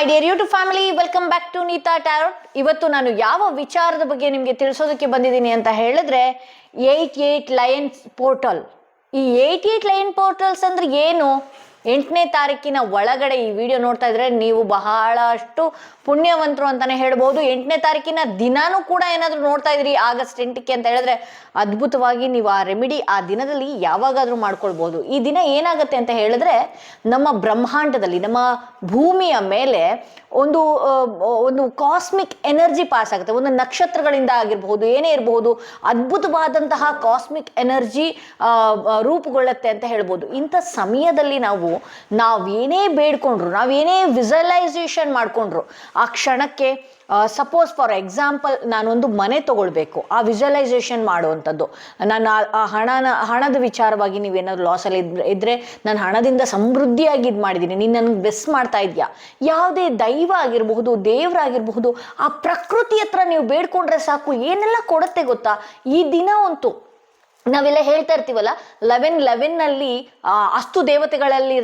My dear YouTube family, welcome back to Neeta tarot. ಇವತ್ತು ನಾನು ಯಾವ ವಿಚಾರದ ಬಗ್ಗೆ ನಿಮಗೆ ತಿಳಿಸೋದಕ್ಕೆ ಬಂದಿದ್ದೀನಿ ಅಂತ ಹೇಳಿದ್ರೆ 88 ಲಯನ್ಸ್ ಪೋರ್ಟಲ್. ಈ 88 ಲಯನ್ ಪೋರ್ಟಲ್ಸ್ ಅಂದ್ರೆ ಏನು? 8ನೇ ತಾರೀಕಿನ ಒಳಗಡೆ ಈ ವಿಡಿಯೋ ನೋಡ್ತಾ ಇದ್ರೆ ನೀವು ಬಹಳಷ್ಟು ಪುಣ್ಯವಂತರು ಅಂತಾನೆ ಹೇಳ್ಬೋದು. 8ನೇ ತಾರೀಕಿನ ದಿನಾನೂ ಕೂಡ ಏನಾದರೂ ನೋಡ್ತಾ ಇದ್ರಿ ಆಗಸ್ಟ್ 8ಕ್ಕೆ ಅಂತ ಹೇಳಿದ್ರೆ ಅದ್ಭುತವಾಗಿ ನೀವು ಆ ರೆಮಿಡಿ ಆ ದಿನದಲ್ಲಿ ಯಾವಾಗಾದ್ರೂ ಮಾಡ್ಕೊಳ್ಬಹುದು. ಈ ದಿನ ಏನಾಗುತ್ತೆ ಅಂತ ಹೇಳಿದ್ರೆ ನಮ್ಮ ಬ್ರಹ್ಮಾಂಡದಲ್ಲಿ ನಮ್ಮ ಭೂಮಿಯ ಮೇಲೆ ಒಂದು ಒಂದು ಕಾಸ್ಮಿಕ್ ಎನರ್ಜಿ ಪಾಸ್ ಆಗುತ್ತೆ. ಒಂದು ನಕ್ಷತ್ರಗಳಿಂದ ಆಗಿರಬಹುದು, ಏನೇ ಇರಬಹುದು, ಅದ್ಭುತವಾದಂತಹ ಕಾಸ್ಮಿಕ್ ಎನರ್ಜಿ ರೂಪುಗೊಳ್ಳುತ್ತೆ ಅಂತ ಹೇಳ್ಬೋದು. ಇಂಥ ಸಮಯದಲ್ಲಿ ನಾವೇನೇ ಬೇಡ್ಕೊಂಡ್ರು, ನಾವೇನೇ ವಿಜುವಲೈಸೇಷನ್ ಮಾಡ್ಕೊಂಡ್ರು ಆ ಕ್ಷಣಕ್ಕೆ ಸಪೋಸ್ ಫಾರ್ ಎಕ್ಸಾಂಪಲ್ ನಾನೊಂದು ಮನೆ ತಗೊಳ್ಬೇಕು, ಆ ವಿಜುವಲೈಸೇಷನ್ ಮಾಡುವಂಥದ್ದು. ನಾನು ಆ ಹಣದ ವಿಚಾರವಾಗಿ ನೀವೇನಾದ್ರು ಲಾಸಲ್ಲಿ ಇದ್ರೆ ನಾನು ಹಣದಿಂದ ಸಮೃದ್ಧಿಯಾಗಿ ಇದು ಮಾಡಿದ್ದೀನಿ, ನೀನು ನನಗೆ ಬೆಸ್ ಮಾಡ್ತಾ ಇದೆಯಾ, ಯಾವುದೇ ದೈವ ಆಗಿರಬಹುದು, ದೇವರಾಗಿರಬಹುದು, ಆ ಪ್ರಕೃತಿ ಹತ್ರ ನೀವು ಬೇಡ್ಕೊಂಡ್ರೆ ಸಾಕು ಏನೆಲ್ಲ ಕೊಡುತ್ತೆ ಗೊತ್ತಾ. ಈ ದಿನ ಅಂತೂ ನಾವೆಲ್ಲ ಹೇಳ್ತಾ ಇರ್ತೀವಲ್ಲ, 11 ಅಷ್ಟು ದೇವತೆಗಳಲ್ಲಿ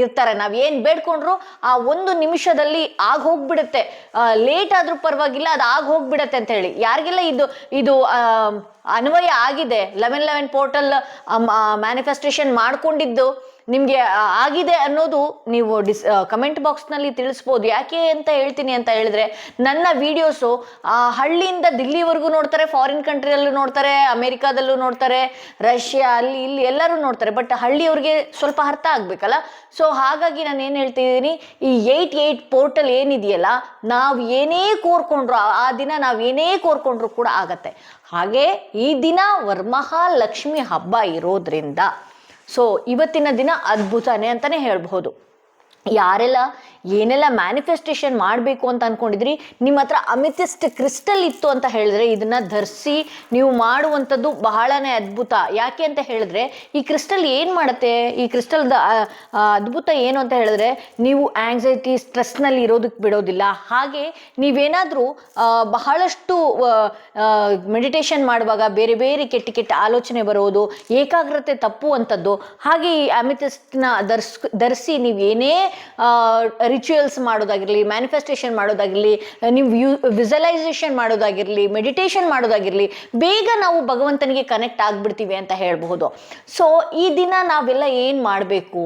ಇರ್ತಾರೆ. ನಾವೇನು ಬೇಡ್ಕೊಂಡ್ರು ಆ ಒಂದು ನಿಮಿಷದಲ್ಲಿ ಆಗ ಹೋಗ್ಬಿಡುತ್ತೆ. ಲೇಟ್ ಆದ್ರೂ ಪರವಾಗಿಲ್ಲ, ಅದು ಆಗ ಹೋಗ್ಬಿಡತ್ತೆ ಅಂತ ಹೇಳಿ ಯಾರಿಗೆಲ್ಲ ಇದು ಅನ್ವಯ ಆಗಿದೆ, 11 ಪೋರ್ಟಲ್ ಮ್ಯಾನಿಫೆಸ್ಟೇಷನ್ ಮಾಡ್ಕೊಂಡಿದ್ದು ನಿಮಗೆ ಆಗಿದೆ ಅನ್ನೋದು ನೀವು ಕಮೆಂಟ್ ಬಾಕ್ಸ್ನಲ್ಲಿ ತಿಳಿಸ್ಬೋದು. ಯಾಕೆ ಅಂತ ಹೇಳ್ತೀನಿ ಅಂತ ಹೇಳಿದ್ರೆ, ನನ್ನ ವಿಡಿಯೋಸು ಹಳ್ಳಿಯಿಂದ ದಿಲ್ಲಿವರೆಗೂ ನೋಡ್ತಾರೆ, ಫಾರಿನ್ ಕಂಟ್ರಿಯಲ್ಲೂ ನೋಡ್ತಾರೆ, ಅಮೆರಿಕಾದಲ್ಲೂ ನೋಡ್ತಾರೆ, ರಷ್ಯಾ ಅಲ್ಲಿ ಇಲ್ಲಿ ಎಲ್ಲರೂ ನೋಡ್ತಾರೆ. ಬಟ್ ಹಳ್ಳಿಯವ್ರಿಗೆ ಸ್ವಲ್ಪ ಅರ್ಥ ಆಗ್ಬೇಕಲ್ಲ. ಸೊ ಹಾಗಾಗಿ ನಾನು ಏನು ಹೇಳ್ತಿದ್ದೀನಿ, ಈ 88 ಪೋರ್ಟಲ್ ಏನಿದೆಯಲ್ಲ, ನಾವು ಏನೇ ಕೋರ್ಕೊಂಡ್ರು ಆ ದಿನ ನಾವು ಏನೇ ಕೋರ್ಕೊಂಡ್ರು ಕೂಡ ಆಗತ್ತೆ. ಹಾಗೆ ಈ ದಿನ ವರಮಹಾಲಕ್ಷ್ಮಿ ಹಬ್ಬ ಇರೋದ್ರಿಂದ ಸೊ ಇವತ್ತಿನ ದಿನ ಅದ್ಭುತನೇ ಅಂತಾನೆ ಹೇಳ್ಬಹುದು. ಯಾರೆಲ್ಲ ಏನೆಲ್ಲ ಮ್ಯಾನಿಫೆಸ್ಟೇಷನ್ ಮಾಡಬೇಕು ಅಂತ ಅನ್ಕೊಂಡಿದ್ರಿ, ನಿಮ್ಮ ಹತ್ರ ಅಮಿಥಿಸ್ಟ್ ಕ್ರಿಸ್ಟಲ್ ಇತ್ತು ಅಂತ ಹೇಳಿದ್ರೆ ಇದನ್ನ ಧರಿಸಿ ನೀವು ಮಾಡುವಂಥದ್ದು ಬಹಳನೇ ಅದ್ಭುತ. ಯಾಕೆ ಅಂತ ಹೇಳಿದ್ರೆ ಈ ಕ್ರಿಸ್ಟಲ್ ಏನು ಮಾಡುತ್ತೆ, ಈ ಕ್ರಿಸ್ಟಲ್ದ ಅದ್ಭುತ ಏನು ಅಂತ ಹೇಳಿದ್ರೆ, ನೀವು ಆಂಗ್ಸೈಟಿ ಸ್ಟ್ರೆಸ್ನಲ್ಲಿ ಇರೋದಕ್ಕೆ ಬಿಡೋದಿಲ್ಲ. ಹಾಗೆ ನೀವೇನಾದರೂ ಬಹಳಷ್ಟು ಮೆಡಿಟೇಷನ್ ಮಾಡುವಾಗ ಬೇರೆ ಬೇರೆ ಕೆಟ್ಟ ಆಲೋಚನೆ ಬರೋದು, ಏಕಾಗ್ರತೆ ತಪ್ಪುವಂಥದ್ದು. ಹಾಗೆ ಈ ಅಮಿಥಿಸ್ಟ್ನ ಧರಿಸಿ ನೀವೇನೇ ರಿಚುವಲ್ಸ್ ಮಾಡೋದಾಗಿರಲಿ, ಮ್ಯಾನಿಫೆಸ್ಟೇಷನ್ ಮಾಡೋದಾಗಿರಲಿ, ನೀವು ವಿಜುವಲೈಸೇಷನ್ ಮಾಡೋದಾಗಿರಲಿ, ಮೆಡಿಟೇಷನ್ ಮಾಡೋದಾಗಿರಲಿ, ಬೇಗ ನಾವು ಭಗವಂತನಿಗೆ ಕನೆಕ್ಟ್ ಆಗ್ಬಿಡ್ತೀವಿ ಅಂತ ಹೇಳ್ಬಹುದು. ಸೊ ಈ ದಿನ ನಾವೆಲ್ಲ ಏನು ಮಾಡಬೇಕು,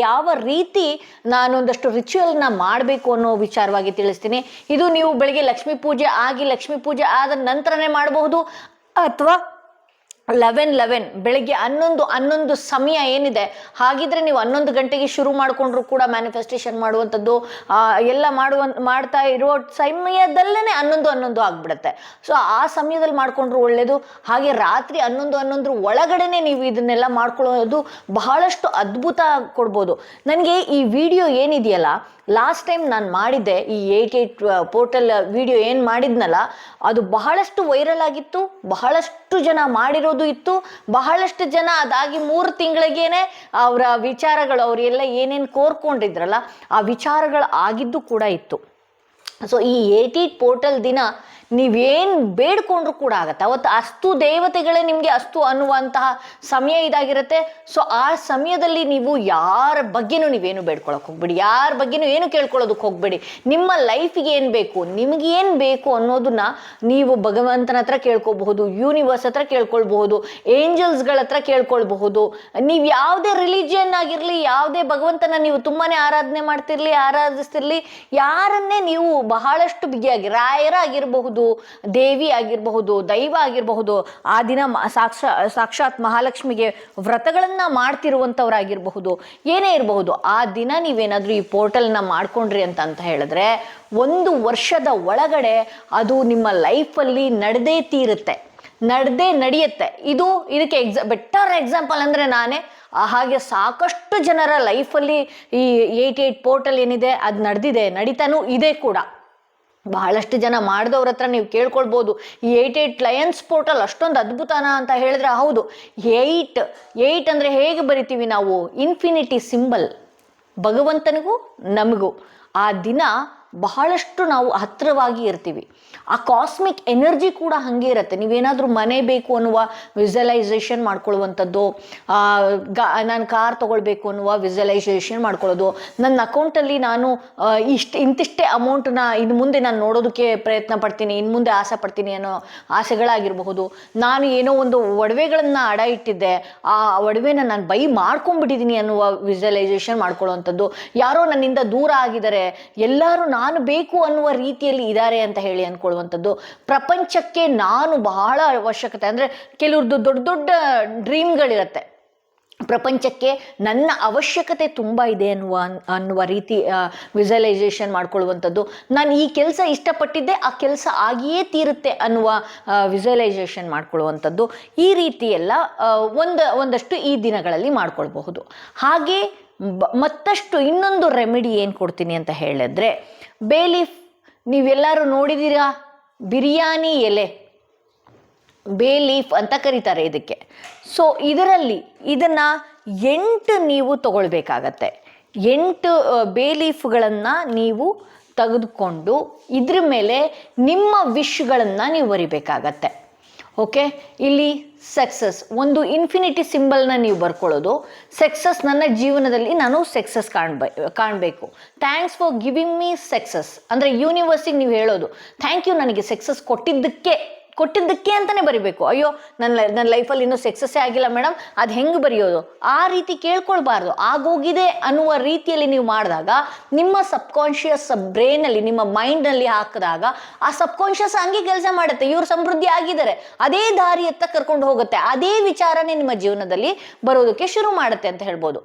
ಯಾವ ರೀತಿ ನಾನೊಂದಷ್ಟು ರಿಚುವಲ್ನ ಮಾಡಬೇಕು ಅನ್ನೋ ವಿಚಾರವಾಗಿ ತಿಳಿಸ್ತೀನಿ. ಇದು ನೀವು ಬೆಳಿಗ್ಗೆ ಲಕ್ಷ್ಮೀ ಪೂಜೆ ಆದ ನಂತರನೇ ಮಾಡಬಹುದು, ಅಥವಾ 11 ಬೆಳಿಗ್ಗೆ 11 ಸಮಯ ಏನಿದೆ, ಹಾಗಿದ್ರೆ ನೀವು 11 ಗಂಟೆಗೆ ಶುರು ಮಾಡಿಕೊಂಡ್ರು ಕೂಡ ಮ್ಯಾನಿಫೆಸ್ಟೇಷನ್ ಮಾಡುವಂಥದ್ದು ಎಲ್ಲ ಮಾಡ್ತಾ ಇರೋ ಸಮಯದಲ್ಲೇ 11 ಆಗ್ಬಿಡುತ್ತೆ. ಸೊ ಆ ಸಮಯದಲ್ಲಿ ಮಾಡ್ಕೊಂಡ್ರು ಒಳ್ಳೇದು. ಹಾಗೆ ರಾತ್ರಿ 11 ಒಳಗಡೆನೆ ನೀವು ಇದನ್ನೆಲ್ಲ ಮಾಡ್ಕೊಳ್ಳೋದು ಬಹಳಷ್ಟು ಅದ್ಭುತ ಕೊಡ್ಬೋದು. ನನಗೆ ಈ ವಿಡಿಯೋ ಏನಿದೆಯಲ್ಲ, ಲಾಸ್ಟ್ ಟೈಮ್ ನಾನು ಮಾಡಿದ್ದೆ ಈ 88 ಪೋರ್ಟಲ್ ವಿಡಿಯೋ ಏನು ಮಾಡಿದ್ನಲ್ಲ, ಅದು ಬಹಳಷ್ಟು ವೈರಲ್ ಆಗಿತ್ತು, ಬಹಳಷ್ಟು ಜನ ಮಾಡಿರೋದು ಇತ್ತು, ಬಹಳಷ್ಟು ಜನ ಅದಾಗಿ 3 ತಿಂಗಳಿಗೇನೆ ಅವರ ವಿಚಾರಗಳು ಅವರೆಲ್ಲ ಏನೇನು ಕೋರ್ಕೊಂಡಿದ್ರಲ್ಲ ಆ ವಿಚಾರಗಳು ಆಗಿದ್ದು ಕೂಡ ಇತ್ತು. ಸೊ ಈ 88 ಪೋರ್ಟಲ್ ದಿನ ನೀವೇನು ಬೇಡ್ಕೊಂಡ್ರು ಕೂಡ ಆಗತ್ತೆ. ಅವತ್ತು ಅಷ್ಟು ದೇವತೆಗಳೇ ನಿಮಗೆ ಅಷ್ಟು ಅನ್ನುವಂತಹ ಸಮಯ ಇದಾಗಿರುತ್ತೆ. ಸೊ ಆ ಸಮಯದಲ್ಲಿ ನೀವು ಯಾರ ಬಗ್ಗೆನೂ ನೀವೇನು ಬೇಡ್ಕೊಳಕ್ಕೆ ಹೋಗ್ಬೇಡಿ, ಯಾರ ಬಗ್ಗೆನೂ ಏನು ಕೇಳ್ಕೊಳ್ಳೋದಕ್ಕೆ ಹೋಗ್ಬೇಡಿ. ನಿಮ್ಮ ಲೈಫಿಗೆ ಏನು ಬೇಕು, ನಿಮಗೆ ಏನು ಬೇಕು ಅನ್ನೋದನ್ನ ನೀವು ಭಗವಂತನ ಹತ್ರ ಕೇಳ್ಕೊಬಹುದು, ಯೂನಿವರ್ಸ್ ಹತ್ರ ಕೇಳ್ಕೊಳ್ಬಹುದು, ಏಂಜಲ್ಸ್ಗಳ ಹತ್ರ ಕೇಳ್ಕೊಳ್ಬಹುದು. ನೀವು ಯಾವುದೇ ರಿಲಿಜಿಯನ್ ಆಗಿರಲಿ, ಯಾವುದೇ ಭಗವಂತನ ನೀವು ತುಂಬಾನೇ ಆರಾಧಿಸ್ತಿರ್ಲಿ, ಯಾರನ್ನೇ ನೀವು ಬಹಳಷ್ಟು ಬಿಗಿಯಾಗಿ, ರಾಯರಾಗಿರಬಹುದು, ದೇವಿ ಆಗಿರಬಹುದು, ದೈವ ಆಗಿರಬಹುದು, ಆ ದಿನ ಸಾಕ್ಷಾತ್ ಮಹಾಲಕ್ಷ್ಮಿಗೆ ವ್ರತಗಳನ್ನ ಮಾಡ್ತಿರುವಂಥವ್ರಾಗಿರಬಹುದು, ಏನೇ ಇರಬಹುದು, ಆ ದಿನ ನೀವೇನಾದ್ರೂ ಈ ಪೋರ್ಟಲ್ನ ಮಾಡ್ಕೊಂಡ್ರಿ ಅಂತ ಹೇಳಿದ್ರೆ 1 ವರ್ಷದ ಒಳಗಡೆ ಅದು ನಿಮ್ಮ ಲೈಫಲ್ಲಿ ನಡೆಯುತ್ತೆ. ಇದಕ್ಕೆ ಬೆಟರ್ ಎಕ್ಸಾಂಪಲ್ ಅಂದ್ರೆ ನಾನೇ. ಹಾಗೆ ಸಾಕಷ್ಟು ಜನರ ಲೈಫಲ್ಲಿ ಈ 88 ಪೋರ್ಟಲ್ ಏನಿದೆ ಅದು ನಡೀತಾನೂ ಇದೆ ಕೂಡ. ಬಹಳಷ್ಟು ಜನ ಮಾಡಿದವ್ರ ಹತ್ರ ನೀವು ಕೇಳ್ಕೊಳ್ಬೋದು, ಈ 88 ಲಯನ್ಸ್ ಪೋರ್ಟಲ್ ಅಷ್ಟೊಂದು ಅದ್ಭುತನ ಅಂತ ಹೇಳಿದ್ರೆ ಹೌದು. 8 ಅಂದರೆ ಹೇಗೆ ಬರಿತೀವಿ ನಾವು, ಇನ್ಫಿನಿಟಿ ಸಿಂಬಲ್, ಭಗವಂತನಿಗೂ ನಮಗೂ. ಆ ದಿನ ಬಹಳಷ್ಟು ನಾವು ಹತ್ತಿರವಾಗಿ ಇರ್ತೀವಿ. ಆ ಕಾಸ್ಮಿಕ್ ಎನರ್ಜಿ ಕೂಡ ಹಾಗೆ ಇರುತ್ತೆ. ನೀವೇನಾದರೂ ಮನೆ ಬೇಕು ಅನ್ನುವ ವಿಜುವಲೈಸೇಷನ್ ಮಾಡ್ಕೊಳ್ಳುವಂಥದ್ದು, ನಾನು ಕಾರ್ ತೊಗೊಳ್ಬೇಕು ಅನ್ನುವ ವಿಜುವಲೈಸೇಷನ್ ಮಾಡ್ಕೊಳ್ಳೋದು, ನನ್ನ ಅಕೌಂಟಲ್ಲಿ ನಾನು ಇಂತಿಷ್ಟೇ ಅಮೌಂಟನ್ನ ಇನ್ನು ಮುಂದೆ ನಾನು ನೋಡೋದಕ್ಕೆ ಪ್ರಯತ್ನ ಪಡ್ತೀನಿ, ಇನ್ನು ಮುಂದೆ ಆಸೆ ಪಡ್ತೀನಿ ಅನ್ನೋ ಆಸೆಗಳಾಗಿರಬಹುದು. ನಾನು ಏನೋ ಒಂದು ಒಡವೆಗಳನ್ನು ಅಡ ಇಟ್ಟಿದ್ದೆ, ಆ ಒಡವೆನ ನಾನು ಬೈ ಮಾಡ್ಕೊಂಡ್ಬಿಟ್ಟಿದ್ದೀನಿ ಅನ್ನುವ ವಿಜುವಲೈಸೇಷನ್ ಮಾಡ್ಕೊಳ್ಳುವಂಥದ್ದು. ಯಾರೋ ನನ್ನಿಂದ ದೂರ ಆಗಿದ್ದಾರೆ, ಎಲ್ಲರೂ ನಾನು ಬೇಕು ಅನ್ನುವ ರೀತಿಯಲ್ಲಿ ಇದ್ದಾರೆ ಅಂತ ಹೇಳಿ ಅಂದ್ಕೊಳ್ಳುವಂಥದ್ದು. ಪ್ರಪಂಚಕ್ಕೆ ನಾನು ಬಹಳ ಅವಶ್ಯಕತೆ, ಅಂದರೆ ಕೆಲವ್ರದ್ದು ದೊಡ್ಡ ದೊಡ್ಡ ಡ್ರೀಮ್ಗಳಿರುತ್ತೆ. ಪ್ರಪಂಚಕ್ಕೆ ನನ್ನ ಅವಶ್ಯಕತೆ ತುಂಬ ಇದೆ ಅನ್ನುವ ರೀತಿ ವಿಜುವಲೈಸೇಷನ್ ಮಾಡ್ಕೊಳ್ಳುವಂಥದ್ದು. ನಾನು ಈ ಕೆಲಸ ಇಷ್ಟಪಟ್ಟಿದ್ದೆ, ಆ ಕೆಲಸ ಆಗಿಯೇ ತೀರುತ್ತೆ ಅನ್ನುವ ವಿಜುವಲೈಸೇಷನ್ ಮಾಡ್ಕೊಳ್ಳುವಂಥದ್ದು. ಈ ರೀತಿ ಎಲ್ಲ ಒಂದಷ್ಟು ಈ ದಿನಗಳಲ್ಲಿ ಮಾಡ್ಕೊಳ್ಬಹುದು. ಹಾಗೆ ಮತ್ತಷ್ಟು ಇನ್ನೊಂದು ರೆಮಿಡಿ ಏನು ಕೊಡ್ತೀನಿ ಅಂತ ಹೇಳಿದ್ರೆ, ಬೇ ಲೀಫ್. ನೀವೆಲ್ಲರೂ ನೋಡಿದ್ದೀರಾ, ಬಿರಿಯಾನಿ ಎಲೆ, ಬೇ ಲೀಫ್ ಅಂತ ಕರೀತಾರೆ ಇದಕ್ಕೆ. ಸೊ ಇದನ್ನು 8 ನೀವು ತಗೊಳ್ಬೇಕಾಗತ್ತೆ. 8 ಬೇ ಲೀಫ್ಗಳನ್ನು ನೀವು ತೆಗೆದುಕೊಂಡು ಇದ್ರ ಮೇಲೆ ನಿಮ್ಮ ವಿಶ್ಗಳನ್ನು ನೀವು ಬರಿಬೇಕಾಗತ್ತೆ. ಓಕೆ, ಇಲ್ಲಿ ಸಕ್ಸಸ್, ಒಂದು ಇನ್ಫಿನಿಟಿ ಸಿಂಬಲ್ನ ನೀವು ಬರ್ಕೊಳ್ಳೋದು. ಸಕ್ಸಸ್, ನನ್ನ ಜೀವನದಲ್ಲಿ ನಾನು ಸಕ್ಸಸ್ ಕಾಣಬೇಕು. Thanks for giving me success, ಅಂದರೆ ಯೂನಿವರ್ಸಿಗೆ ನೀವು ಹೇಳೋದು, ಥ್ಯಾಂಕ್ ಯು ನನಗೆ ಸಕ್ಸಸ್ ಕೊಟ್ಟಿದ್ದಕ್ಕೆ ಅಂತಲೇ ಬರಿಬೇಕು. ಅಯ್ಯೋ ನನ್ನ ಲೈಫಲ್ಲಿ ಇನ್ನೂ ಸಕ್ಸಸ್ಸೇ ಆಗಿಲ್ಲ ಮೇಡಮ್, ಅದು ಹೆಂಗೆ ಬರೆಯೋದು, ಆ ರೀತಿ ಕೇಳ್ಕೊಳ್ಬಾರ್ದು. ಆಗೋಗಿದೆ ಅನ್ನುವ ರೀತಿಯಲ್ಲಿ ನೀವು ಮಾಡಿದಾಗ ನಿಮ್ಮ ಸಬ್ಕಾನ್ಷಿಯಸ್ ಬ್ರೈನಲ್ಲಿ, ನಿಮ್ಮ ಮೈಂಡ್ನಲ್ಲಿ ಹಾಕಿದಾಗ ಆ ಸಬ್ಕಾನ್ಷಿಯಸ್ ಹಂಗೆ ಕೆಲಸ ಮಾಡುತ್ತೆ. ಇವ್ರು ಸಮೃದ್ಧಿ ಆಗಿದ್ದಾರೆ, ಅದೇ ದಾರಿಯತ್ತ ಕರ್ಕೊಂಡು ಹೋಗುತ್ತೆ, ಅದೇ ವಿಚಾರನೇ ನಿಮ್ಮ ಜೀವನದಲ್ಲಿ ಬರೋದಕ್ಕೆ ಶುರು ಮಾಡುತ್ತೆ ಅಂತ ಹೇಳ್ಬೋದು.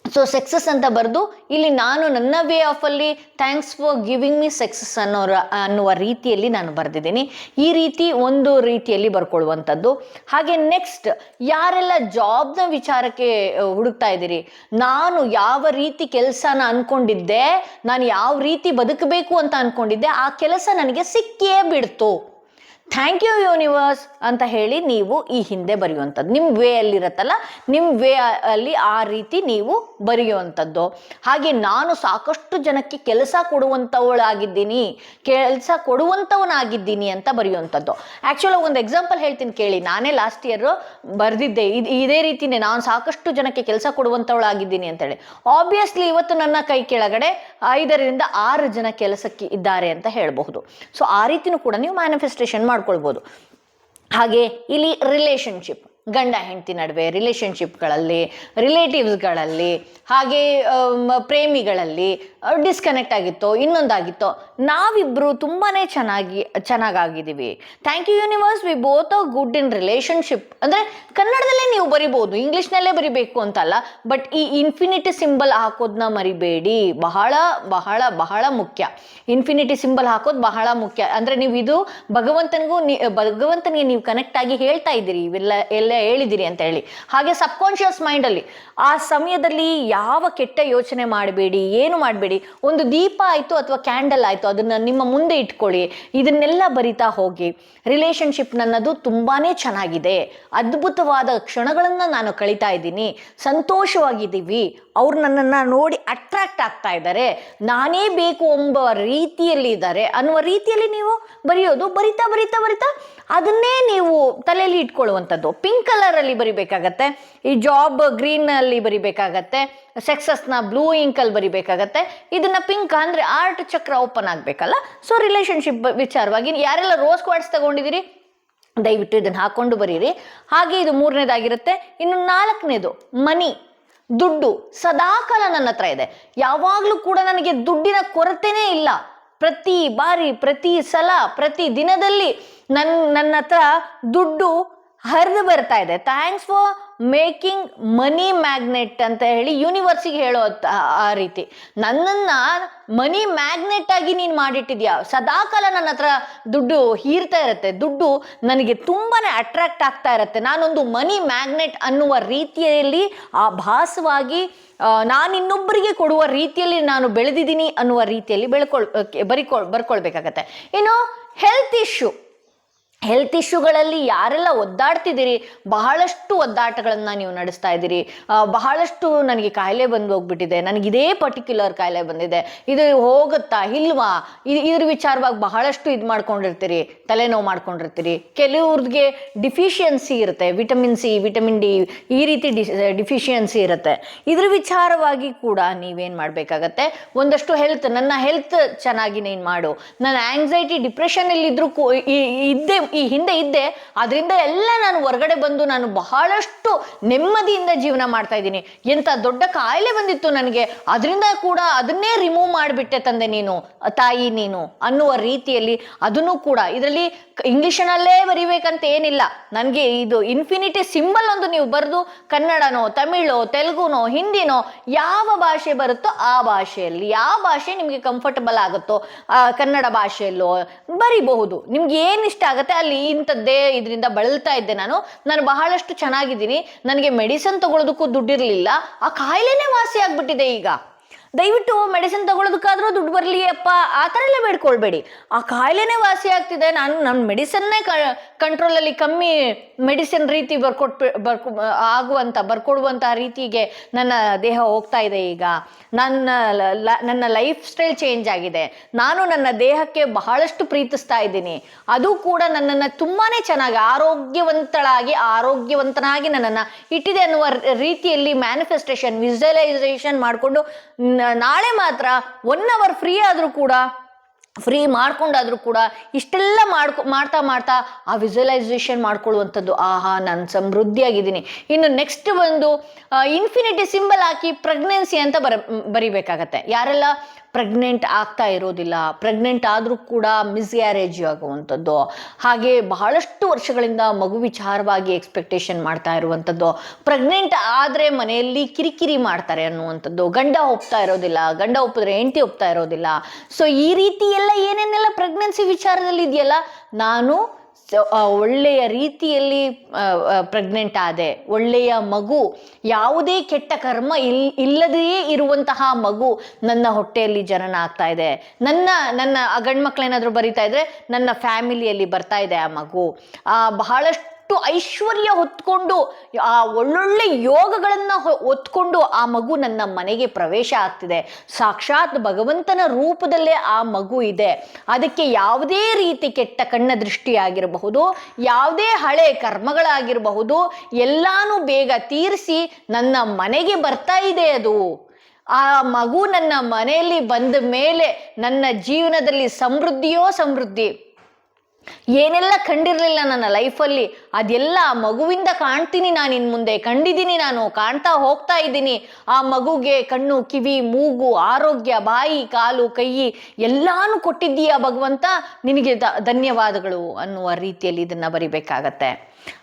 ಸೊ ಸಕ್ಸಸ್ ಅಂತ ಬರೆದು ಇಲ್ಲಿ ನಾನು ನನ್ನ ವೇ ಆಫಲ್ಲಿ thanks for giving me success ಅನ್ನುವ ರೀತಿಯಲ್ಲಿ ನಾನು ಬರೆದಿದ್ದೀನಿ. ಈ ರೀತಿ ಒಂದು ರೀತಿಯಲ್ಲಿ ಬರ್ಕೊಳ್ಳುವಂಥದ್ದು. ಹಾಗೆ ನೆಕ್ಸ್ಟ್, ಯಾರೆಲ್ಲ ಜಾಬ್ನ ವಿಚಾರಕ್ಕೆ ಹುಡುಕ್ತಾ ಇದ್ದೀರಿ, ನಾನು ಯಾವ ರೀತಿ ಕೆಲಸನ ಅಂದ್ಕೊಂಡಿದ್ದೆ, ನಾನು ಯಾವ ರೀತಿ ಬದುಕಬೇಕು ಅಂತ ಅಂದ್ಕೊಂಡಿದ್ದೆ, ಆ ಕೆಲಸ ನನಗೆ ಸಿಕ್ಕೇ ಬಿಡ್ತು, ಥ್ಯಾಂಕ್ ಯು ಯೂನಿವರ್ಸ್ ಅಂತ ಹೇಳಿ ನೀವು ಈ ಹಿಂದೆ ಬರೆಯುವಂಥದ್ದು. ನಿಮ್ಮ ವೇ ಅಲ್ಲಿರತ್ತಲ್ಲ, ನಿಮ್ಮ ವೇ ಅಲ್ಲಿ ಆ ರೀತಿ ನೀವು ಬರೆಯುವಂಥದ್ದು. ಹಾಗೆ ನಾನು ಸಾಕಷ್ಟು ಜನಕ್ಕೆ ಕೆಲಸ ಕೊಡುವಂಥವನಾಗಿದ್ದೀನಿ ಅಂತ ಬರೆಯುವಂಥದ್ದು. ಆ್ಯಕ್ಚುಲಿ ಒಂದು ಎಕ್ಸಾಂಪಲ್ ಹೇಳ್ತೀನಿ ಕೇಳಿ. ನಾನೇ ಲಾಸ್ಟ್ ಇಯರ್ ಬರೆದಿದ್ದೆ ಇದೇ ರೀತಿನೇ, ನಾನು ಸಾಕಷ್ಟು ಜನಕ್ಕೆ ಕೆಲಸ ಕೊಡುವಂಥವಳಾಗಿದ್ದೀನಿ ಅಂತೇಳಿ. ಆಬ್ವಿಯಸ್ಲಿ ಇವತ್ತು ನನ್ನ ಕೈ ಕೆಳಗಡೆ 5ರಿಂದ 6 ಜನ ಕೆಲಸಕ್ಕೆ ಇದ್ದಾರೆ ಅಂತ ಹೇಳಬಹುದು. ಸೊ ಆ ರೀತಿನೂ ಕೂಡ ನೀವು ಮ್ಯಾನಿಫೆಸ್ಟೇಷನ್ ಮಾಡ್ಕೊಳ್ಬೋದು. ಹಾಗೆ ಇಲ್ಲಿ ರಿಲೇಷನ್ಶಿಪ್, ಗಂಡ ಹೆಂಡತಿ ನಡುವೆ ರಿಲೇಷನ್ಶಿಪ್ಗಳಲ್ಲಿ, ರಿಲೇಟಿವ್ಸ್ಗಳಲ್ಲಿ, ಹಾಗೆ ಪ್ರೇಮಿಗಳಲ್ಲಿ ಡಿಸ್ಕನೆಕ್ಟ್ ಆಗಿತ್ತೋ ಇನ್ನೊಂದಾಗಿತ್ತೋ, ನಾವಿಬ್ಬರು ತುಂಬಾ ಚೆನ್ನಾಗಿದ್ದೀವಿ, thank you universe, we both are good in relationship. ಅಂದರೆ ಕನ್ನಡದಲ್ಲೇ ನೀವು ಬರಿಬೋದು, ಇಂಗ್ಲೀಷ್ನಲ್ಲೇ ಬರಿಬೇಕು ಅಂತಲ್ಲ, ಬಟ್ ಈ ಇನ್ಫಿನಿಟಿ ಸಿಂಬಲ್ ಹಾಕೋದನ್ನ ಮರಿಬೇಡಿ. ಬಹಳ ಬಹಳ ಬಹಳ ಮುಖ್ಯ. ಇನ್ಫಿನಿಟಿ ಸಿಂಬಲ್ ಹಾಕೋದು ಬಹಳ ಮುಖ್ಯ. ಅಂದರೆ ನೀವು ಇದು ಭಗವಂತನಿಗೆ ನೀವು ಕನೆಕ್ಟ್ ಆಗಿ ಹೇಳ್ತಾ ಇದ್ದೀರಿ, ಎಲ್ಲ ಹೇಳಿದಿರಿ ಅಂತ ಹೇಳಿ. ಹಾಗೆ ಸಬ್ಕಾನ್ಷಿಯಸ್ ಮೈಂಡಲ್ಲಿ ಆ ಸಮಯದಲ್ಲಿ ಯಾವ ಕೆಟ್ಟ ಯೋಚನೆ ಮಾಡಬೇಡಿ, ಏನು ಮಾಡಬೇಡಿ. ಒಂದು ದೀಪ ಆಯಿತು ಅಥವಾ ಕ್ಯಾಂಡಲ್ ಆಯಿತು, ಅದನ್ನು ನಿಮ್ಮ ಮುಂದೆ ಇಟ್ಕೊಳ್ಳಿ, ಇದನ್ನೆಲ್ಲ ಬರಿತಾ ಹೋಗಿ. ರಿಲೇಷನ್ಶಿಪ್ ನನ್ನದು ತುಂಬಾ ಚೆನ್ನಾಗಿದೆ, ಅದ್ಭುತವಾದ ಕ್ಷಣಗಳನ್ನು ನಾನು ಕಳೀತಾ ಇದ್ದೀನಿ, ಸಂತೋಷವಾಗಿದ್ದೀವಿ, ಅವ್ರು ನನ್ನನ್ನು ನೋಡಿ ಅಟ್ರಾಕ್ಟ್ ಆಗ್ತಾ ಇದ್ದಾರೆ, ನಾನೇ ಬೇಕು ಎಂಬ ರೀತಿಯಲ್ಲಿ ಇದ್ದಾರೆ ಅನ್ನುವ ರೀತಿಯಲ್ಲಿ ನೀವು ಬರೆಯೋದು. ಬರಿತಾ ಬರಿತಾ ಬರಿತಾ ಅದನ್ನೇ ನೀವು ತಲೆಯಲ್ಲಿ ಇಟ್ಕೊಳ್ಳುವಂಥದ್ದು. ಪಿಂಕ್ ಕಲರಲ್ಲಿ ಬರಿಬೇಕಾಗತ್ತೆ, ಈ ಜಾಬ್ ಗ್ರೀನಲ್ಲಿ ಬರಿಬೇಕಾಗತ್ತೆ, ಸಕ್ಸಸ್ನ ಬ್ಲೂ ಇಂಕಲ್ಲಿ ಬರಿಬೇಕಾಗತ್ತೆ. ಇದನ್ನು ಪಿಂಕ್ ಅಂದರೆ ಆರ್ಟ್ ಚಕ್ರ ಓಪನ್ ಆಗಬೇಕಲ್ಲ. ಸೊ ರಿಲೇಷನ್ಶಿಪ್ ವಿಚಾರವಾಗಿ ಯಾರೆಲ್ಲ ರೋಸ್ ಕ್ವಾರ್ಟ್ಸ್ ತಗೊಂಡಿದ್ದೀರಿ, ದಯವಿಟ್ಟು ಇದನ್ನು ಹಾಕ್ಕೊಂಡು ಬರೀರಿ. ಹಾಗೆ ಇದು 3ನೇದಾಗಿರುತ್ತೆ. ಇನ್ನು 4ನೇದು ಮನಿ, ದುಡ್ಡು. ಸದಾಕಾಲ ನನ್ನ ಹತ್ರ ಇದೆ, ಯಾವಾಗಲೂ ಕೂಡ ನನಗೆ ದುಡ್ಡಿನ ಕೊರತೆನೇ ಇಲ್ಲ. ಪ್ರತಿ ಬಾರಿ, ಪ್ರತಿ ಸಲ, ಪ್ರತಿ ದಿನದಲ್ಲಿ ನನ್ನ ಹತ್ರ ದುಡ್ಡು ಹರಿದು ಬರ್ತಾ ಇದೆ. Thanks for making money magnet ಅಂತ ಹೇಳಿ ಯೂನಿವರ್ಸಿಗೆ ಹೇಳೋ ಆ ರೀತಿ. ನನ್ನನ್ನು ಮನಿ ಮ್ಯಾಗ್ನೆಟ್ ಆಗಿ ನೀನು ಮಾಡಿಟ್ಟಿದ್ಯಾ, ಸದಾಕಾಲ ನನ್ನ ಹತ್ರ ದುಡ್ಡು ಹೀರ್ತಾ ಇರುತ್ತೆ, ದುಡ್ಡು ನನಗೆ ತುಂಬಾ ಅಟ್ರಾಕ್ಟ್ ಆಗ್ತಾ ಇರುತ್ತೆ, ನಾನೊಂದು ಮನಿ ಮ್ಯಾಗ್ನೆಟ್ ಅನ್ನುವ ರೀತಿಯಲ್ಲಿ ಭಾಸವಾಗಿ ನಾನು ಇನ್ನೊಬ್ಬರಿಗೆ ಕೊಡುವ ರೀತಿಯಲ್ಲಿ ನಾನು ಬೆಳೆದಿದ್ದೀನಿ ಅನ್ನುವ ರೀತಿಯಲ್ಲಿ ಬರ್ಕೊಳ್ಬೇಕಾಗತ್ತೆ. ಇನ್ನು ಹೆಲ್ತ್ ಇಶ್ಯೂ, ಹೆಲ್ತ್ ಇಶ್ಯೂಗಳಲ್ಲಿ ಯಾರೆಲ್ಲ ಒದ್ದಾಡ್ತಿದ್ದೀರಿ, ಬಹಳಷ್ಟು ಒದ್ದಾಟಗಳನ್ನು ನೀವು ನಡೆಸ್ತಾ ಇದ್ದೀರಿ, ಬಹಳಷ್ಟು ನನಗೆ ಕಾಯಿಲೆ ಬಂದು ಹೋಗ್ಬಿಟ್ಟಿದೆ, ನನಗೆ ಇದೇ ಪರ್ಟಿಕ್ಯುಲರ್ ಕಾಯಿಲೆ ಬಂದಿದೆ, ಇದು ಹೋಗುತ್ತಾ ಇಲ್ವಾ, ಇದ್ರ ವಿಚಾರವಾಗಿ ಬಹಳಷ್ಟು ಇದು ಮಾಡ್ಕೊಂಡಿರ್ತೀರಿ, ತಲೆನೋವು ಮಾಡ್ಕೊಂಡಿರ್ತೀರಿ. ಕೆಲವ್ರಿಗೆ ಡಿಫಿಷಿಯನ್ಸಿ ಇರುತ್ತೆ, ವಿಟಮಿನ್ ಸಿ, ವಿಟಮಿನ್ ಡಿ, ಈ ರೀತಿ ಡಿಫಿಷಿಯನ್ಸಿ ಇರುತ್ತೆ. ಇದ್ರ ವಿಚಾರವಾಗಿ ಕೂಡ ನೀವೇನು ಮಾಡಬೇಕಾಗತ್ತೆ, ಒಂದಷ್ಟು ನನ್ನ ಹೆಲ್ತ್ ಚೆನ್ನಾಗಿ ನೀನು ಮಾಡು. ನನ್ನ ಆಂಗ್ಸೈಟಿ ಡಿಪ್ರೆಷನಲ್ಲಿ ಇದ್ರೂ ಈ ಹಿಂದೆ ಇದ್ದೆ, ಅದರಿಂದ ಎಲ್ಲ ನಾನು ಹೊರಗಡೆ ಬಂದು ನಾನು ಬಹಳಷ್ಟು ನೆಮ್ಮದಿಯಿಂದ ಜೀವನ ಮಾಡ್ತಾ ಇದ್ದೀನಿ. ಎಂಥ ದೊಡ್ಡ ಕಾಯಿಲೆ ಬಂದಿತ್ತು ನನಗೆ, ಅದರಿಂದ ಕೂಡ ಅದನ್ನೇ ರಿಮೂವ್ ಮಾಡಿಬಿಟ್ಟೆ ತಂದೆ ನೀನು, ತಾಯಿ ನೀನು ಅನ್ನುವ ರೀತಿಯಲ್ಲಿ ಅದನ್ನು ಕೂಡ ಇದರಲ್ಲಿ ಇಂಗ್ಲಿಷನಲ್ಲೇ ಬರಿಬೇಕಂತ ಏನಿಲ್ಲ. ನನಗೆ ಇದು ಇನ್ಫಿನಿಟಿ ಸಿಂಬಲ್ ಒಂದು ನೀವು ಬರೆದು ಕನ್ನಡನೋ ತಮಿಳೋ ತೆಲುಗುನೋ ಹಿಂದಿನೋ ಯಾವ ಭಾಷೆ ಬರುತ್ತೋ ಆ ಭಾಷೆಯಲ್ಲಿ, ಯಾವ ಭಾಷೆ ನಿಮಗೆ ಕಂಫರ್ಟಬಲ್ ಆಗುತ್ತೋ ಕನ್ನಡ ಭಾಷೆಯಲ್ಲೋ ಬರಿಬಹುದು. ನಿಮ್ಗೆ ಏನು ಇಷ್ಟ ಆಗುತ್ತೆ ಅಲ್ಲಿ. ಇಂಥದ್ದೇ ಇದರಿಂದ ಬಳಲ್ತಾ ಇದ್ದೆ ನಾನು ಬಹಳಷ್ಟು ಚೆನ್ನಾಗಿದ್ದೀನಿ, ನನಗೆ ಮೆಡಿಸಿನ್ ತಗೊಳ್ಳೋದಕ್ಕೂ ದುಡ್ಡಿರಲಿಲ್ಲ, ಆ ಕಾಯಿಲೆನೇ ವಾಸಿ ಆಗ್ಬಿಟ್ಟಿದೆ ಈಗ, ದಯವಿಟ್ಟು ಮೆಡಿಸಿನ್ ತಗೊಳ್ಳೋದಕ್ಕಾದ್ರೂ ದುಡ್ಡು ಬರಲಿ ಅಪ್ಪ, ಆ ಥರ ಎಲ್ಲ ಬೇಡ್ಕೊಳ್ಬೇಡಿ. ಆ ಕಾಯಿಲೆನೇ ವಾಸಿ ಆಗ್ತಿದೆ, ನಾನು ನನ್ನ ಮೆಡಿಸನ್ನೇ ಕಂಟ್ರೋಲಲ್ಲಿ ಕಮ್ಮಿ ಮೆಡಿಸಿನ್ ರೀತಿ ಬರ್ಕೊಡುವಂತಹ ರೀತಿಗೆ ನನ್ನ ದೇಹ ಹೋಗ್ತಾ ಇದೆ. ಈಗ ನನ್ನ ಲೈಫ್ ಸ್ಟೈಲ್ ಚೇಂಜ್ ಆಗಿದೆ, ನಾನು ನನ್ನ ದೇಹಕ್ಕೆ ಬಹಳಷ್ಟು ಪ್ರೀತಿಸ್ತಾ ಇದ್ದೀನಿ, ಅದು ಕೂಡ ನನ್ನನ್ನು ತುಂಬಾ ಚೆನ್ನಾಗಿ ಆರೋಗ್ಯವಂತನಾಗಿ ನನ್ನನ್ನು ಇಟ್ಟಿದೆ ಅನ್ನುವ ರೀತಿಯಲ್ಲಿ ಮ್ಯಾನಿಫೆಸ್ಟೇಷನ್, ವಿಜುವಲೈಸೇಷನ್ ಮಾಡಿಕೊಂಡು ನಾಳೆ ಮಾತ್ರ 1 hour ಫ್ರೀ ಮಾಡ್ಕೊಂಡಾದ್ರೂ ಕೂಡ ಇಷ್ಟೆಲ್ಲ ಮಾಡ್ತಾ ಆ ವಿಜುವಲೈಸೇಷನ್ ಮಾಡ್ಕೊಳ್ಳುವಂಥದ್ದು, ಆಹಾ ನಾನು ಸಮೃದ್ಧಿಯಾಗಿದ್ದೀನಿ. ಇನ್ನು ನೆಕ್ಸ್ಟ್ ಒಂದು ಇನ್ಫಿನಿಟಿ ಸಿಂಬಲ್ ಹಾಕಿ ಪ್ರೆಗ್ನೆನ್ಸಿ ಅಂತ ಬರಿಬೇಕಾಗತ್ತೆ. ಯಾರೆಲ್ಲ ಪ್ರೆಗ್ನೆಂಟ್ ಆಗ್ತಾ ಇರೋದಿಲ್ಲ, ಪ್ರೆಗ್ನೆಂಟ್ ಆದರೂ ಕೂಡ ಮಿಸ್ಗ್ಯಾರೇಜ್ ಆಗುವಂಥದ್ದು, ಹಾಗೆ ಬಹಳಷ್ಟು ವರ್ಷಗಳಿಂದ ಮಗು ವಿಚಾರವಾಗಿ ಎಕ್ಸ್ಪೆಕ್ಟೇಷನ್ ಮಾಡ್ತಾ ಇರುವಂಥದ್ದು, ಪ್ರೆಗ್ನೆಂಟ್ ಆದರೆ ಮನೆಯಲ್ಲಿ ಕಿರಿಕಿರಿ ಮಾಡ್ತಾರೆ ಅನ್ನುವಂಥದ್ದು, ಗಂಡ ಒಪ್ತಾ ಇರೋದಿಲ್ಲ, ಗಂಡ ಒಪ್ಪಿದ್ರೆ ಹೆಂಡತಿ ಒಪ್ತಾ ಇರೋದಿಲ್ಲ. ಸೊ ಈ ರೀತಿ ಎಲ್ಲ ಏನೇನೆಲ್ಲ ಪ್ರೆಗ್ನೆನ್ಸಿ ವಿಚಾರದಲ್ಲಿ ಇದೆಯಲ್ಲ, ನಾನು ಒಳ್ಳೆಯ ರೀತಿಯಲ್ಲಿ ಪ್ರೆಗ್ನೆಂಟ್ ಆದೆ, ಒಳ್ಳೆಯ ಮಗು, ಯಾವುದೇ ಕೆಟ್ಟ ಕರ್ಮ ಇಲ್ಲದೆಯೇ ಇರುವಂತಹ ಮಗು ನನ್ನ ಹೊಟ್ಟೆಯಲ್ಲಿ ಜನನ ಆಗ್ತಾ ಇದೆ. ನನ್ನ ಗಂಡು ಮಕ್ಕಳೇನಾದರೂ ಬರಿತಾ ಇದ್ರೆ ನನ್ನ ಫ್ಯಾಮಿಲಿಯಲ್ಲಿ ಬರ್ತಾ ಇದೆ ಆ ಮಗು, ಬಹಳಷ್ಟು ಐಶ್ವರ್ಯ ಹೊತ್ಕೊಂಡು ಆ ಒಳ್ಳೊಳ್ಳೆ ಯೋಗಗಳನ್ನ ಹೊತ್ಕೊಂಡು ಆ ಮಗು ನನ್ನ ಮನೆಗೆ ಪ್ರವೇಶ ಆಗ್ತಿದೆ. ಸಾಕ್ಷಾತ್ ಭಗವಂತನ ರೂಪದಲ್ಲೇ ಆ ಮಗು ಇದೆ. ಅದಕ್ಕೆ ಯಾವುದೇ ರೀತಿ ಕೆಟ್ಟ ಕಣ್ಣ ದೃಷ್ಟಿಯಾಗಿರಬಹುದು, ಯಾವುದೇ ಹಳೆ ಕರ್ಮಗಳಾಗಿರಬಹುದು, ಎಲ್ಲಾನು ಬೇಗ ತೀರಿಸಿ ನನ್ನ ಮನೆಗೆ ಬರ್ತಾ ಇದೆ. ಅದು ಆ ಮಗು ನನ್ನ ಮನೆಯಲ್ಲಿ ಬಂದ ಮೇಲೆ ನನ್ನ ಜೀವನದಲ್ಲಿ ಸಮೃದ್ಧಿಯೋ ಸಮೃದ್ಧಿ, ಏನೆಲ್ಲ ಕಂಡಿರಲಿಲ್ಲ ನನ್ನ ಲೈಫಲ್ಲಿ ಅದೆಲ್ಲ ಮಗುವಿಂದ ಕಾಣ್ತೀನಿ. ನಾನು ಇನ್ನು ಮುಂದೆ ಕಂಡಿದ್ದೀನಿ, ನಾನು ಕಾಣ್ತಾ ಹೋಗ್ತಾ ಇದ್ದೀನಿ. ಆ ಮಗುಗೆ ಕಣ್ಣು, ಕಿವಿ, ಮೂಗು, ಆರೋಗ್ಯ, ಬಾಯಿ, ಕಾಲು, ಕೈ ಎಲ್ಲಾನು ಕೊಟ್ಟಿದ್ದೀಯ ಭಗವಂತ, ನಿನಗೆ ಧನ್ಯವಾದಗಳು ಅನ್ನುವ ರೀತಿಯಲ್ಲಿ ಇದನ್ನ ಬರಿಬೇಕಾಗತ್ತೆ.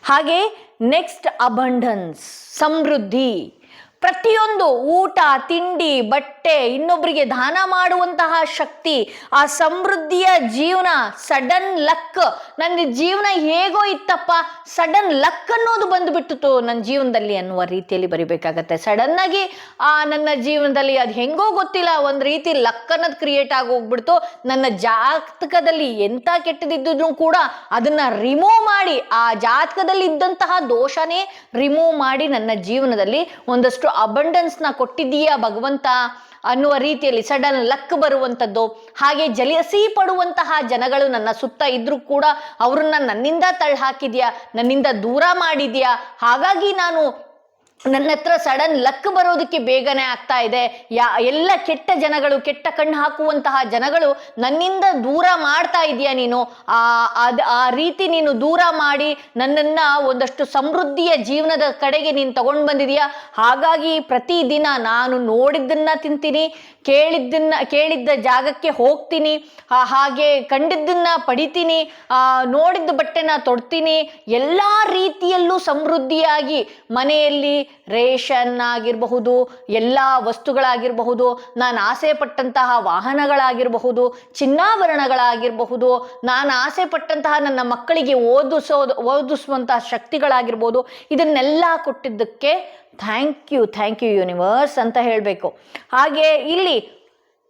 ಹಾಗೆ ನೆಕ್ಸ್ಟ್ ಅಬಂಡನ್ಸ್, ಸಮೃದ್ಧಿ. ಪ್ರತಿಯೊಂದು ಊಟ, ತಿಂಡಿ, ಬಟ್ಟೆ, ಇನ್ನೊಬ್ಬರಿಗೆ ದಾನ ಮಾಡುವಂತಹ ಶಕ್ತಿ, ಆ ಸಮೃದ್ಧಿಯ ಜೀವನ, ಸಡನ್ ಲಕ್. ನನ್ನ ಜೀವನ ಹೇಗೋ ಇತ್ತಪ್ಪ, ಸಡನ್ ಲಕ್ ಅನ್ನೋದು ಬಂದುಬಿಟ್ಟಿತು ನನ್ನ ಜೀವನದಲ್ಲಿ ಅನ್ನುವ ರೀತಿಯಲ್ಲಿ ಬರಿಬೇಕಾಗತ್ತೆ. ಸಡನ್ ಆಗಿ ನನ್ನ ಜೀವನದಲ್ಲಿ ಅದು ಹೆಂಗೋ ಗೊತ್ತಿಲ್ಲ, ಒಂದು ರೀತಿ ಲಕ್ ಅನ್ನೋದು ಕ್ರಿಯೇಟ್ ಆಗಿ ಹೋಗ್ಬಿಡ್ತು. ನನ್ನ ಜಾತಕದಲ್ಲಿ ಎಂಥ ಕೆಟ್ಟದಿದ್ರೂ ಕೂಡ ಅದನ್ನ ರಿಮೂವ್ ಮಾಡಿ, ಆ ಜಾತಕದಲ್ಲಿ ಇದ್ದಂತಹ ದೋಷನೇ ರಿಮೂವ್ ಮಾಡಿ ನನ್ನ ಜೀವನದಲ್ಲಿ ಒಂದಷ್ಟು ಅಬಂಡೆನ್ಸ್ನ ಕೊಟ್ಟಿದ್ದೀಯಾ ಭಗವಂತ ಅನ್ನುವ ರೀತಿಯಲ್ಲಿ ಸಡನ್ ಲಕ್ ಬರುವಂಥದ್ದು. ಹಾಗೆ ಜಲಸಿ ಪಡುವಂತಹ ಜನಗಳು ನನ್ನ ಸುತ್ತ ಇದ್ರೂ ಕೂಡ ಅವ್ರನ್ನ ನನ್ನಿಂದ ತಳ್ಳಿ ಹಾಕಿದ್ಯಾ, ನನ್ನಿಂದ ದೂರ ಮಾಡಿದ್ಯಾ, ಹಾಗಾಗಿ ನನ್ನ ಹತ್ರ ಸಡನ್ ಲಕ್ ಬರೋದಕ್ಕೆ ಬೇಗನೆ ಆಗ್ತಾ ಇದೆ. ಎಲ್ಲ ಕೆಟ್ಟ ಜನಗಳು, ಕೆಟ್ಟ ಕಣ್ಣು ಹಾಕುವಂತಹ ಜನಗಳು ನನ್ನಿಂದ ದೂರ ಮಾಡ್ತಾ ಇದೀಯ ನೀನು. ಆ ರೀತಿ ನೀನು ದೂರ ಮಾಡಿ ನನ್ನನ್ನ ಒಂದಷ್ಟು ಸಮೃದ್ಧಿಯ ಜೀವನದ ಕಡೆಗೆ ನೀನು ತಗೊಂಡು ಬಂದಿದೀಯ. ಹಾಗಾಗಿ ಪ್ರತಿದಿನ ನಾನು ನೋಡಿದ್ದನ್ನ ತಿಂತೀನಿ, ಕೇಳಿದ್ದ ಜಾಗಕ್ಕೆ ಹೋಗ್ತೀನಿ, ಹಾಗೆ ಕಂಡಿದ್ದನ್ನ ಪಡಿತೀನಿ, ನೋಡಿದ್ದ ಬಟ್ಟೆನ ತೊಡ್ತೀನಿ. ಎಲ್ಲ ರೀತಿಯಲ್ಲೂ ಸಮೃದ್ಧಿಯಾಗಿ ಮನೆಯಲ್ಲಿ ರೇಷನ್ ಆಗಿರಬಹುದು, ಎಲ್ಲ ವಸ್ತುಗಳಾಗಿರಬಹುದು, ನಾನು ಆಸೆ ಪಟ್ಟಂತಹ ವಾಹನಗಳಾಗಿರಬಹುದು, ಚಿನ್ನಾಭರಣಗಳಾಗಿರಬಹುದು, ನಾನು ಆಸೆ ಪಟ್ಟಂತಹ ನನ್ನ ಮಕ್ಕಳಿಗೆ ಓದಿಸುವಂತಹ ಶಕ್ತಿಗಳಾಗಿರ್ಬೋದು, ಇದನ್ನೆಲ್ಲ ಕೊಟ್ಟಿದ್ದಕ್ಕೆ ಥ್ಯಾಂಕ್ ಯು ಯೂನಿವರ್ಸ್ ಅಂತ ಹೇಳಬೇಕು. ಹಾಗೆ ಇಲ್ಲಿ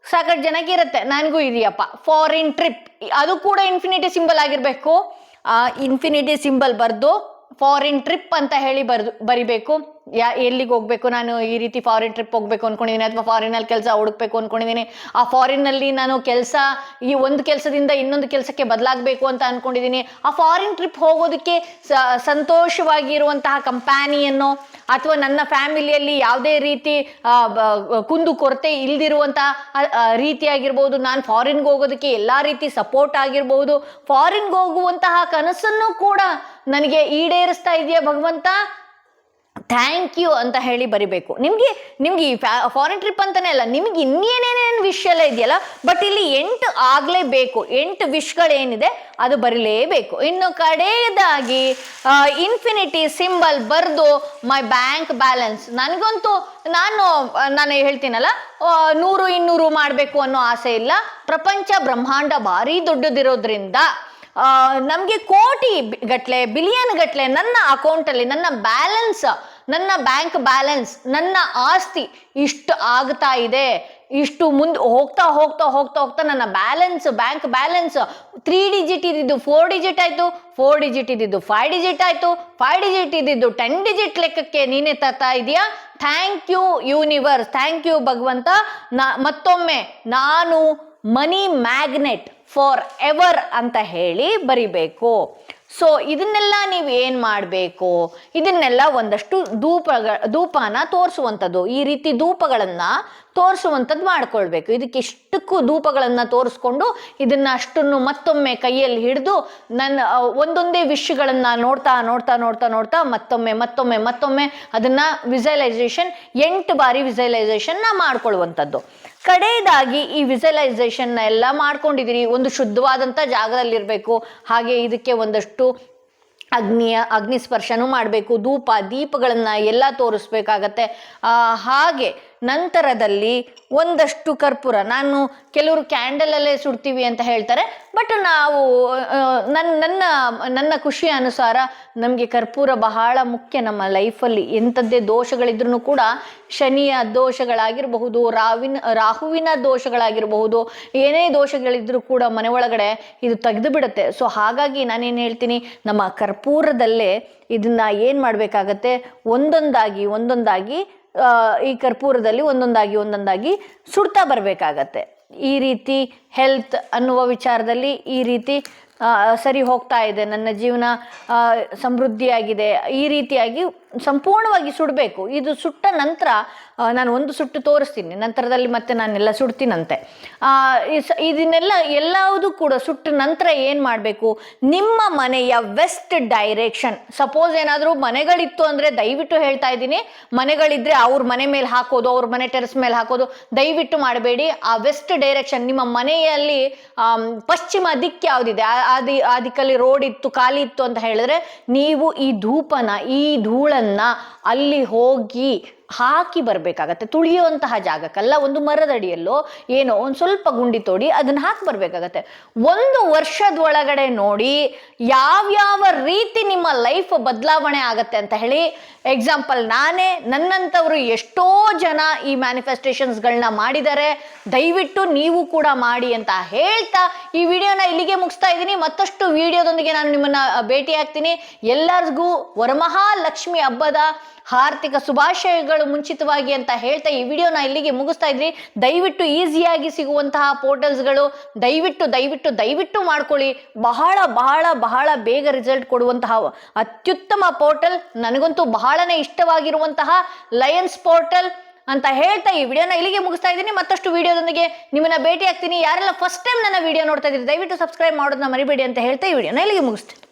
ಸಾಕಷ್ಟು ಜನಕ್ಕೆ ಇರುತ್ತೆ, ನನಗೂ ಇದೆಯಪ್ಪ ಫಾರಿನ್ ಟ್ರಿಪ್, ಅದು ಕೂಡ ಇನ್ಫಿನಿಟಿ ಸಿಂಬಲ್ ಆಗಿರಬೇಕು. ಇನ್ಫಿನಿಟಿ ಸಿಂಬಲ್ ಬರೆದು ಫಾರಿನ್ ಟ್ರಿಪ್ ಅಂತ ಹೇಳಿ ಬರಿಬೇಕು. ಎಲ್ಲಿಗೆ ಹೋಗ್ಬೇಕು, ನಾನು ಈ ರೀತಿ ಫಾರಿನ್ ಟ್ರಿಪ್ ಹೋಗ್ಬೇಕು ಅನ್ಕೊಂಡಿದ್ದೀನಿ, ಅಥವಾ ಫಾರಿನಲ್ಲಿ ಕೆಲಸ ಹುಡುಕ್ಬೇಕು ಅನ್ಕೊಂಡಿದ್ದೀನಿ, ಆ ಫಾರಿನ್ನಲ್ಲಿ ನಾನು ಕೆಲಸ ಈ ಒಂದು ಕೆಲಸದಿಂದ ಇನ್ನೊಂದು ಕೆಲಸಕ್ಕೆ ಬದಲಾಗಬೇಕು ಅಂತ ಅನ್ಕೊಂಡಿದ್ದೀನಿ, ಆ ಫಾರಿನ್ ಟ್ರಿಪ್ ಹೋಗೋದಕ್ಕೆ ಸಂತೋಷವಾಗಿರುವಂತಹ ಕಂಪ್ಯಾನಿಯನ್ನು ಅಥವಾ ನನ್ನ ಫ್ಯಾಮಿಲಿಯಲ್ಲಿ ಯಾವುದೇ ರೀತಿ ಕುಂದು ಕೊರತೆ ಇಲ್ದಿರುವಂತಹ ರೀತಿಯಾಗಿರ್ಬೋದು, ನಾನು ಫಾರಿನ್ಗೆ ಹೋಗೋದಕ್ಕೆ ಎಲ್ಲ ರೀತಿ ಸಪೋರ್ಟ್ ಆಗಿರ್ಬೋದು, ಫಾರಿನ್ಗೆ ಹೋಗುವಂತಹ ಕನಸನ್ನು ಕೂಡ ನನಗೆ ಈಡೇರಿಸ್ತಾ ಇದೆಯಾ ಭಗವಂತ, ಥ್ಯಾಂಕ್ ಯು ಅಂತ ಹೇಳಿ ಬರಿಬೇಕು. ನಿಮ್ಗೆ ಈ ಫಾರಿನ್ ಟ್ರಿಪ್ ಅಂತಾನೆ ಅಲ್ಲ, ನಿಮ್ಗೆ ಇನ್ನೇನೇನೇನು ವಿಶ್ ಎಲ್ಲ ಇದೆಯಲ್ಲ, ಬಟ್ ಇಲ್ಲಿ 8 ಆಗಲೇಬೇಕು. 8 ವಿಶ್ಗಳೇನಿದೆ ಅದು ಬರೀಲೇಬೇಕು. ಇನ್ನು ಕಡೆಯದಾಗಿ ಇನ್ಫಿನಿಟಿ ಸಿಂಬಲ್ ಬರೆದು ಮೈ ಬ್ಯಾಂಕ್ ಬ್ಯಾಲೆನ್ಸ್. ನನಗಂತೂ ನಾನು ಹೇಳ್ತೀನಲ್ಲ, 100-200 ಮಾಡಬೇಕು ಅನ್ನೋ ಆಸೆ ಇಲ್ಲ. ಪ್ರಪಂಚ ಬ್ರಹ್ಮಾಂಡ ಭಾರಿ ದೊಡ್ಡದಿರೋದ್ರಿಂದ ನಮಗೆ ಕೋಟಿ ಗಟ್ಲೆ, ಬಿಲಿಯನ್ ಗಟ್ಲೆ ನನ್ನ ಅಕೌಂಟಲ್ಲಿ, ನನ್ನ ಬ್ಯಾಲೆನ್ಸ್, ನನ್ನ ಬ್ಯಾಂಕ್ ಬ್ಯಾಲೆನ್ಸ್, ನನ್ನ ಆಸ್ತಿ ಇಷ್ಟು ಆಗ್ತಾ ಇದೆ. ಇಷ್ಟು ಮುಂದೆ ಹೋಗ್ತಾ ಹೋಗ್ತಾ ಹೋಗ್ತಾ ಹೋಗ್ತಾ ನನ್ನ ಬ್ಯಾಲೆನ್ಸ್, ಬ್ಯಾಂಕ್ ಬ್ಯಾಲೆನ್ಸ್ 3 ಡಿಜಿಟ್ ಇದ್ದಿದ್ದು 4 ಡಿಜಿಟ್ ಆಯಿತು, 4 ಡಿಜಿಟ್ ಇದ್ದಿದ್ದು 5 ಡಿಜಿಟ್ ಆಯಿತು, 5 ಡಿಜಿಟ್ ಇದ್ದಿದ್ದು 10 ಡಿಜಿಟ್ ಲೆಕ್ಕಕ್ಕೆ ನೀನೇ ತರ್ತಾ ಇದೆಯಾ. Thank you universe, thank you ಭಗವಂತ. ಮತ್ತೊಮ್ಮೆ ನಾನು ಮನಿ ಮ್ಯಾಗ್ನೆಟ್ ಫಾರ್ ಎವರ್ ಅಂತ ಹೇಳಿ ಬರಿಬೇಕು. ಸೊ ಇದನ್ನೆಲ್ಲ ನೀವು ಏನು ಮಾಡಬೇಕು, ಇದನ್ನೆಲ್ಲ ಒಂದಷ್ಟು ಧೂಪನ ತೋರಿಸುವಂಥದ್ದು, ಈ ರೀತಿ ಧೂಪಗಳನ್ನು ತೋರಿಸುವಂಥದ್ದು ಮಾಡ್ಕೊಳ್ಬೇಕು. ಇದಕ್ಕೆ ಇಷ್ಟಕ್ಕೂ ಧೂಪಗಳನ್ನು ತೋರಿಸ್ಕೊಂಡು ಇದನ್ನ ಅಷ್ಟನ್ನು ಮತ್ತೊಮ್ಮೆ ಕೈಯಲ್ಲಿ ಹಿಡಿದು ನನ್ನ ಒಂದೊಂದೇ ವಿಷಯಗಳನ್ನು ನೋಡ್ತಾ ನೋಡ್ತಾ ನೋಡ್ತಾ ನೋಡ್ತಾ ಮತ್ತೊಮ್ಮೆ ಅದನ್ನು ವಿಜುವಲೈಸೇಷನ್ 8 ಬಾರಿ ವಿಜುವಲೈಸೇಷನ್ನ ಮಾಡ್ಕೊಳ್ಳುವಂಥದ್ದು. ಕಡೆಯದಾಗಿ ಈ ವಿಜುವಲೈಸೇಷನ್ ಎಲ್ಲ ಮಾಡ್ಕೊಂಡಿದ್ದೀರಿ, ಒಂದು ಶುದ್ಧವಾದಂಥ ಜಾಗದಲ್ಲಿರಬೇಕು. ಹಾಗೆ ಇದಕ್ಕೆ ಒಂದಷ್ಟು ಅಗ್ನಿ ಸ್ಪರ್ಶನೂ ಮಾಡಬೇಕು, ದೀಪಗಳನ್ನು ಎಲ್ಲ ತೋರಿಸ್ಬೇಕಾಗತ್ತೆ. ಹಾಗೆ ನಂತರದಲ್ಲಿ ಒಂದಷ್ಟು ಕರ್ಪೂರ, ನಾನು ಕೆಲವರು ಕ್ಯಾಂಡಲಲ್ಲೇ ಸುಡ್ತೀವಿ ಅಂತ ಹೇಳ್ತಾರೆ, ಬಟ್ ನಾವು ನನ್ನ ಖುಷಿಯ ಅನುಸಾರ ನಮಗೆ ಕರ್ಪೂರ ಬಹಳ ಮುಖ್ಯ ನಮ್ಮ ಲೈಫಲ್ಲಿ. ಎಂಥದ್ದೇ ದೋಷಗಳಿದ್ರೂ ಕೂಡ, ಶನಿಯ ದೋಷಗಳಾಗಿರಬಹುದು, ರಾಹುವಿನ ದೋಷಗಳಾಗಿರಬಹುದು, ಏನೇ ದೋಷಗಳಿದ್ರೂ ಕೂಡ ಮನೆ ಒಳಗಡೆ ಇದು ತೆಗೆದು ಬಿಡುತ್ತೆ. ಸೊ ಹಾಗಾಗಿ ನಾನೇನು ಹೇಳ್ತೀನಿ, ನಮ್ಮ ಕರ್ಪೂರದಲ್ಲೇ ಇದನ್ನ ಏನು ಮಾಡಬೇಕಾಗತ್ತೆ, ಒಂದೊಂದಾಗಿ ಈ ಕರ್ಪೂರದಲ್ಲಿ ಒಂದೊಂದಾಗಿ ಸುಡ್ತಾ ಬರಬೇಕಾಗತ್ತೆ. ಈ ರೀತಿ ಹೆಲ್ತ್ ಅನ್ನುವ ವಿಚಾರದಲ್ಲಿ ಈ ರೀತಿ ಸರಿ ಹೋಗ್ತಾ ಇದೆ, ನನ್ನ ಜೀವನ ಸಮೃದ್ಧಿಯಾಗಿದೆ, ಈ ರೀತಿಯಾಗಿ ಸಂಪೂರ್ಣವಾಗಿ ಸುಡಬೇಕು. ಇದು ಸುಟ್ಟ ನಂತರ ನಾನು ಒಂದು ಸುಟ್ಟು ತೋರಿಸ್ತೀನಿ, ನಂತರದಲ್ಲಿ ಮತ್ತೆ ನಾನೆಲ್ಲ ಸುಡ್ತೀನಂತೆ. ಎಲ್ಲವೂ ಕೂಡ ಸುಟ್ಟ ನಂತರ ಏನು ಮಾಡಬೇಕು, ನಿಮ್ಮ ಮನೆಯ ವೆಸ್ಟ್ ಡೈರೆಕ್ಷನ್, ಸಪೋಸ್ ಏನಾದರೂ ಮನೆಗಳಿತ್ತು ಅಂದರೆ ದಯವಿಟ್ಟು ಹೇಳ್ತಾ ಇದ್ದೀನಿ, ಮನೆಗಳಿದ್ರೆ ಅವ್ರ ಮನೆ ಮೇಲೆ ಹಾಕೋದು, ಅವ್ರ ಮನೆ ಟೆರೆಸ್ ಮೇಲೆ ಹಾಕೋದು ದಯವಿಟ್ಟು ಮಾಡಬೇಡಿ. ಆ ವೆಸ್ಟ್ ಡೈರೆಕ್ಷನ್, ನಿಮ್ಮ ಮನೆಯಲ್ಲಿ ಪಶ್ಚಿಮ ದಿಕ್ಕು ಯಾವುದಿದೆ, ಆ ದಿಕ್ಕಲ್ಲಿ ರೋಡ್ ಇತ್ತು, ಖಾಲಿ ಇತ್ತು ಅಂತ ಹೇಳಿದ್ರೆ, ನೀವು ಈ ಧೂಳನ್ನ ಅಲ್ಲಿ ಹೋಗಿ ಹಾಕಿ ಬರಬೇಕಾಗತ್ತೆ. ತುಳಿಯುವಂತಹ ಜಾಗಕ್ಕಲ್ಲ, ಒಂದು ಮರದಡಿಯಲ್ಲೋ ಏನೋ ಒಂದು ಸ್ವಲ್ಪ ಗುಂಡಿ ತೋಡಿ ಅದನ್ನ ಹಾಕಿ ಬರಬೇಕಾಗತ್ತೆ. 1 ವರ್ಷದೊಳಗಡೆ ನೋಡಿ ಯಾವ್ಯಾವ ರೀತಿ ನಿಮ್ಮ ಲೈಫ್ ಬದಲಾವಣೆ ಆಗತ್ತೆ ಅಂತ ಹೇಳಿ. ಎಕ್ಸಾಂಪಲ್ ನನ್ನಂಥವ್ರು ಎಷ್ಟೋ ಜನ ಈ ಮ್ಯಾನಿಫೆಸ್ಟೇಷನ್ಸ್ಗಳನ್ನ ಮಾಡಿದ್ದಾರೆ, ದಯವಿಟ್ಟು ನೀವು ಕೂಡ ಮಾಡಿ ಅಂತ ಹೇಳ್ತಾ ಈ ವಿಡಿಯೋನ ಇಲ್ಲಿಗೆ ಮುಗಿಸ್ತಾ ಇದ್ದೀನಿ. ಮತ್ತಷ್ಟು ವಿಡಿಯೋದೊಂದಿಗೆ ನಾನು ನಿಮ್ಮನ್ನ ಭೇಟಿ ಆಗ್ತೀನಿ. ಎಲ್ಲರಿಗೂ ವರಮಹಾಲಕ್ಷ್ಮಿ ಹಬ್ಬದ ಹಾರ್ದಿಕ ಶುಭಾಶಯಗಳು ಮುಂಚಿತವಾಗಿ ಅಂತ ಹೇಳ್ತಾ ಈ ವಿಡಿಯೋನ ಇಲ್ಲಿಗೆ ಮುಗಿಸ್ತಾ ಇದ್ರಿ. ದಯವಿಟ್ಟು ಈಸಿಯಾಗಿ ಸಿಗುವಂತಹ ಪೋರ್ಟಲ್ಸ್ಗಳು ದಯವಿಟ್ಟು ಮಾಡ್ಕೊಳ್ಳಿ. ಬಹಳ ಬೇಗ ರಿಸಲ್ಟ್ ಕೊಡುವಂತಹ ಅತ್ಯುತ್ತಮ ಪೋರ್ಟಲ್, ನನಗಂತೂ ಬಹಳನೇ ಇಷ್ಟವಾಗಿರುವಂತಹ ಲಯನ್ಸ್ ಪೋರ್ಟಲ್ ಅಂತ ಹೇಳ್ತಾ ಈ ವಿಡಿಯೋನ ಇಲ್ಲಿಗೆ ಮುಗಿಸ್ತಾ ಇದ್ದೀನಿ. ಮತ್ತಷ್ಟು ವಿಡಿಯೋದೊಂದಿಗೆ ನಿಮ್ಮನ್ನ ಭೇಟಿ ಆಗ್ತೀನಿ. ಯಾರೆಲ್ಲ ಫಸ್ಟ್ ಟೈಮ್ ನನ್ನ ವಿಡಿಯೋ ನೋಡ್ತಾ ಇದ್ದೀರಿ ದಯವಿಟ್ಟು ಸಬ್ಸ್ಕ್ರೈಬ್ ಮಾಡೋದನ್ನ ಮರಿಬೇಡಿ ಅಂತ ಹೇಳ್ತಾ ಈ ವಿಡಿಯೋನ ಇಲ್ಲಿಗೆ ಮುಗಿಸ್ತೀನಿ.